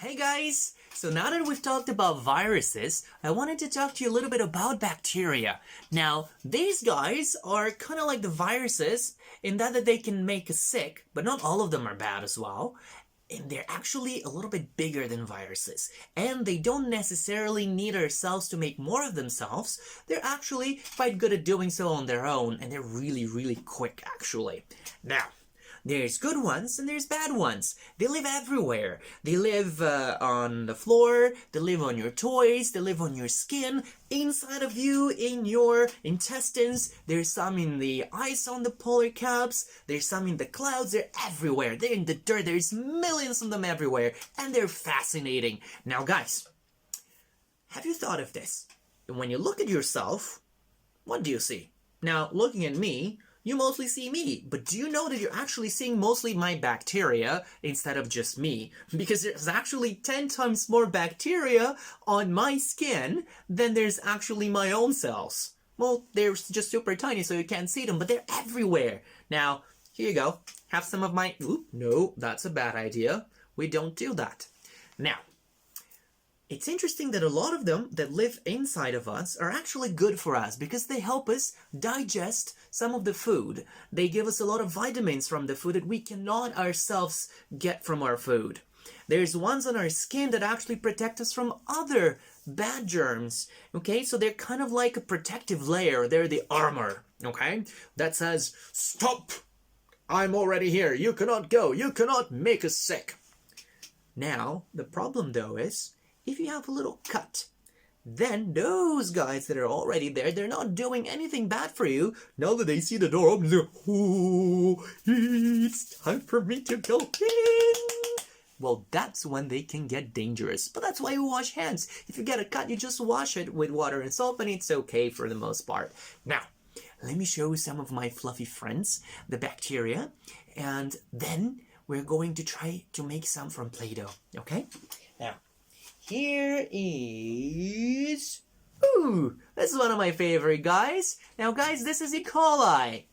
Hey guys! So now that we've talked about viruses, I wanted to talk to you a little bit about bacteria. Now, these guys are kind of like the viruses in that they can make us sick, but not all of them are bad as well. And they're actually a little bit bigger than viruses. And they don't necessarily need our cells to make more of themselves. They're actually quite good at doing so on their own, and they're really, really quick actually. Now, there's good ones and there's bad ones. They live everywhere. They live on the floor, they live on your toys, they live on your skin, inside of you, in your intestines. There's some in the ice on the polar caps, there's some in the clouds, they're everywhere. They're in the dirt, there's millions of them everywhere, and they're fascinating. Now guys, have you thought of this? When you look at yourself, what do you see? Now, looking at me, you mostly see me, but do you know that you're actually seeing mostly my bacteria instead of just me? Because there's actually 10 times more bacteria on my skin than there's actually my own cells. Well, they're just super tiny so you can't see them, but they're everywhere. Now, here you go. Have some of my... Oop, no, that's a bad idea. We don't do that. Now, it's interesting that a lot of them that live inside of us are actually good for us because they help us digest some of the food. They give us a lot of vitamins from the food that we cannot ourselves get from our food. There's ones on our skin that actually protect us from other bad germs, okay? So they're kind of like a protective layer. They're the armor, okay? That says, stop! I'm already here. You cannot go. You cannot make us sick. Now, the problem though is, if you have a little cut, then those guys that are already there, they're not doing anything bad for you. Now that they see the door open, they're, oh, it's time for me to go in. Well, that's when they can get dangerous. But that's why you wash hands. If you get a cut, you just wash it with water and soap, and it's okay for the most part. Now, let me show you some of my fluffy friends, the bacteria, and then we're going to try to make some from Play-Doh, okay? Now, here is... Ooh, this is one of my favorite guys. Now guys, this is E. coli.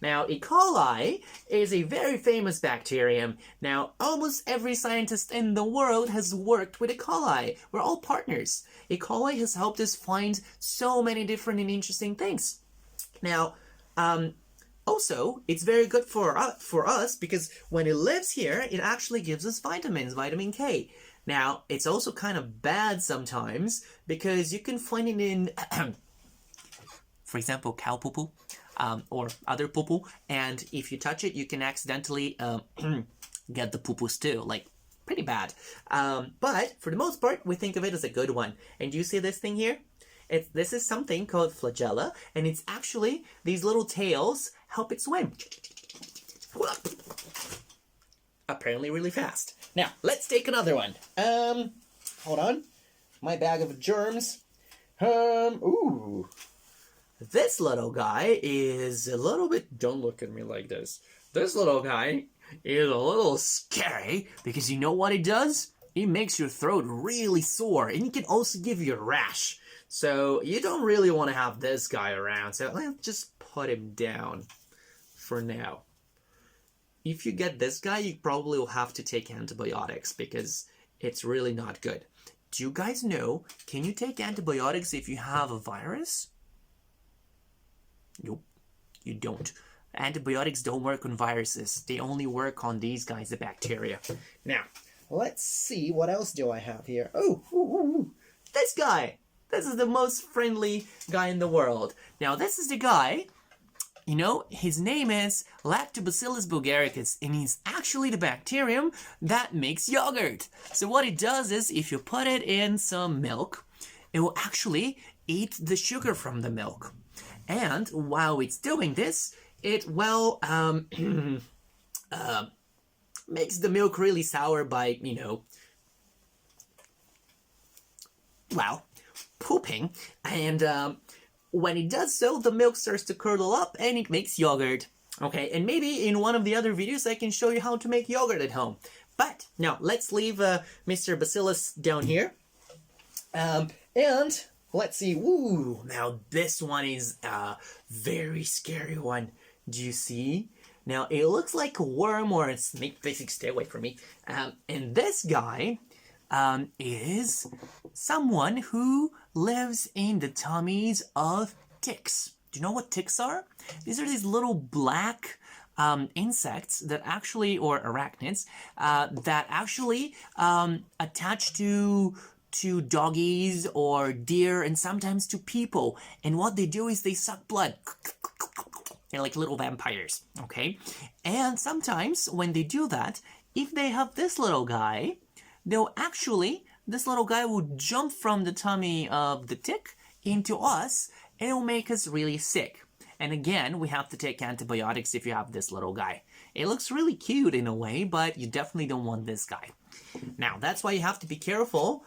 Now, E. coli is a very famous bacterium. Now, almost every scientist in the world has worked with E. coli. We're all partners. E. coli has helped us find so many different and interesting things. Now, also, it's very good for us because when it lives here, it actually gives us vitamins, vitamin K. Now, it's also kind of bad sometimes because you can find it in, for example, cow poo-poo or other poo-poo, and if you touch it, you can accidentally get the poo-poos too, like pretty bad. But for the most part, we think of it as a good one. And do you see this thing here? This is something called flagella, and it's actually these little tails help it swim. Apparently really fast. Now, let's take another one. Hold on. My bag of germs. Ooh. This little guy is a little bit... Don't look at me like this. This little guy is a little scary because you know what he does? He makes your throat really sore, and he can also give you a rash. So, you don't really want to have this guy around, so let's just put him down for now. If you get this guy, you probably will have to take antibiotics because it's really not good. Do you guys know, can you take antibiotics if you have a virus? Nope, you don't. Antibiotics don't work on viruses. They only work on these guys, the bacteria. Now, let's see, what else do I have here? Oh, this guy. This is the most friendly guy in the world. Now, this is the guy... You know, his name is Lactobacillus bulgaricus, and he's actually the bacterium that makes yogurt. So what it does is, if you put it in some milk, it will actually eat the sugar from the milk. And while it's doing this, it, well, makes the milk really sour by, you know, well, pooping. And, when it does so, the milk starts to curdle up and it makes yogurt. Okay, and maybe in one of the other videos I can show you how to make yogurt at home. But now let's leave Mr. Bacillus down here. And let's see. Ooh, now this one is a very scary one. Do you see? Now it looks like a worm or a snake. Basically, stay away from me. And this guy is someone who lives in the tummies of ticks. Do you know what ticks are? These are these little black insects that actually, or arachnids, that actually attach to doggies or deer and sometimes to people. And what they do is they suck blood. They're like little vampires, okay? And sometimes when they do that, if they have this little guy, this little guy will jump from the tummy of the tick into us, and it will make us really sick. And again, we have to take antibiotics if you have this little guy. It looks really cute in a way, but you definitely don't want this guy. Now, that's why you have to be careful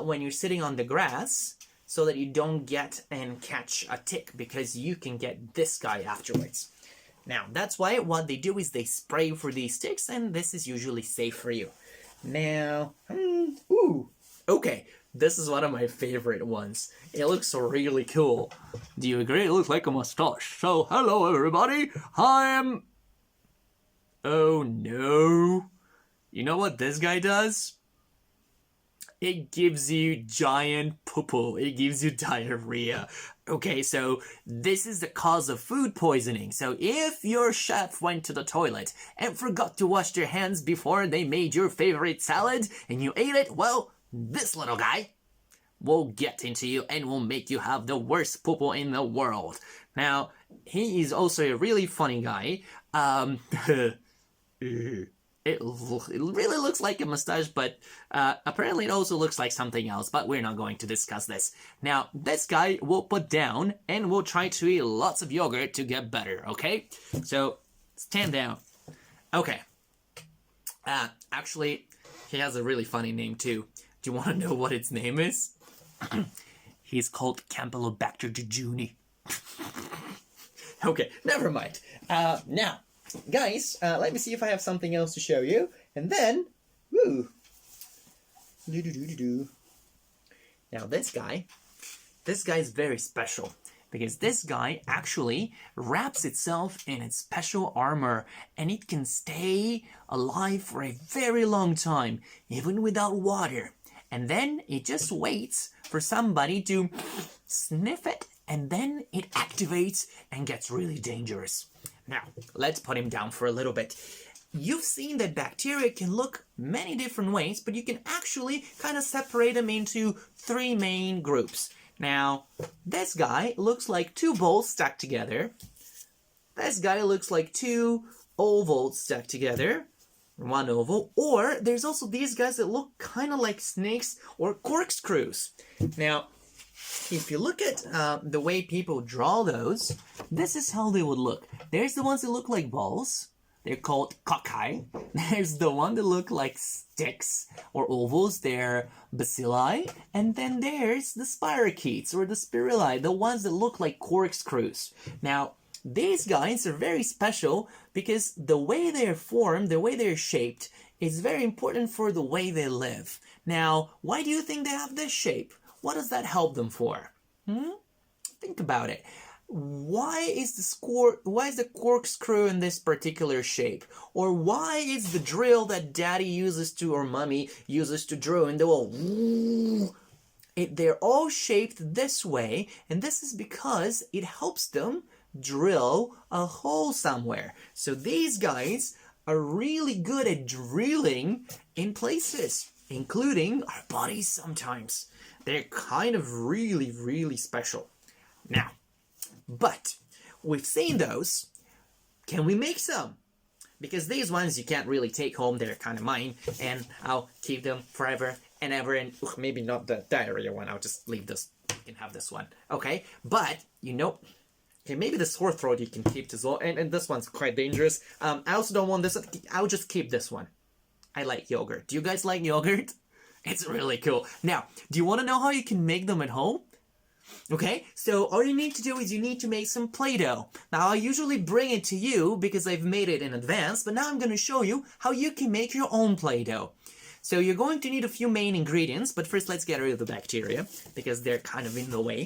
when you're sitting on the grass so that you don't get and catch a tick, because you can get this guy afterwards. Now, that's why what they do is they spray for these ticks, and this is usually safe for you. Now, okay, this is one of my favorite ones. It looks really cool. Do you agree? It looks like a mustache. So, hello everybody, I am... Oh no. You know what this guy does? It gives you giant poo-poo. It gives you diarrhea. Okay, so this is the cause of food poisoning. So if your chef went to the toilet and forgot to wash their hands before they made your favorite salad and you ate it, well, this little guy will get into you and will make you have the worst poo-poo in the world. Now, he is also a really funny guy. It really looks like a mustache, but apparently it also looks like something else, but we're not going to discuss this. Now, this guy will put down and will try to eat lots of yogurt to get better, okay? So, stand down. Okay. Actually, he has a really funny name too. Do you want to know what its name is? He's called Campylobacter jejuni. Okay, never mind. Now, guys, let me see if I have something else to show you. And then, Now this guy is very special, because this guy actually wraps itself in its special armor, and it can stay alive for a very long time, even without water. And then it just waits for somebody to sniff it, and then it activates and gets really dangerous. Now, let's put him down for a little bit. You've seen that bacteria can look many different ways, but you can actually kind of separate them into 3 main groups. Now, this guy looks like 2 balls stuck together. This guy looks like 2 ovals stuck together. 1 oval. Or there's also these guys that look kind of like snakes or corkscrews. Now, if you look at the way people draw those, this is how they would look. There's the ones that look like balls. They're called cocci. There's the one that look like sticks or ovals. They're bacilli. And then there's the spirochetes or the spirili, the ones that look like corkscrews. Now, these guys are very special because the way they're formed, the way they're shaped, is very important for the way they live. Now, why do you think they have this shape? What does that help them for? Think about it. Why is the corkscrew in this particular shape? Or why is the drill that daddy uses to, or mommy uses to drill in the wall? They're all shaped this way, and this is because it helps them drill a hole somewhere. So these guys are really good at drilling in places, including our bodies sometimes. They're kind of really, really special. Now, but we've seen those. Can we make some? Because these ones you can't really take home. They're kind of mine, and I'll keep them forever and ever. And maybe not the diarrhea one. I'll just leave this. You can have this one. Okay, but you know, okay, maybe the sore throat you can keep as well. And this one's quite dangerous. I also don't want this. I'll just keep this one. I like yogurt. Do you guys like yogurt? It's really cool. Now, do you want to know how you can make them at home? Okay, so all you need to do is you need to make some Play-Doh. Now, I usually bring it to you because I've made it in advance, but now I'm going to show you how you can make your own Play-Doh. So you're going to need a few main ingredients, but first let's get rid of the bacteria because they're kind of in the way.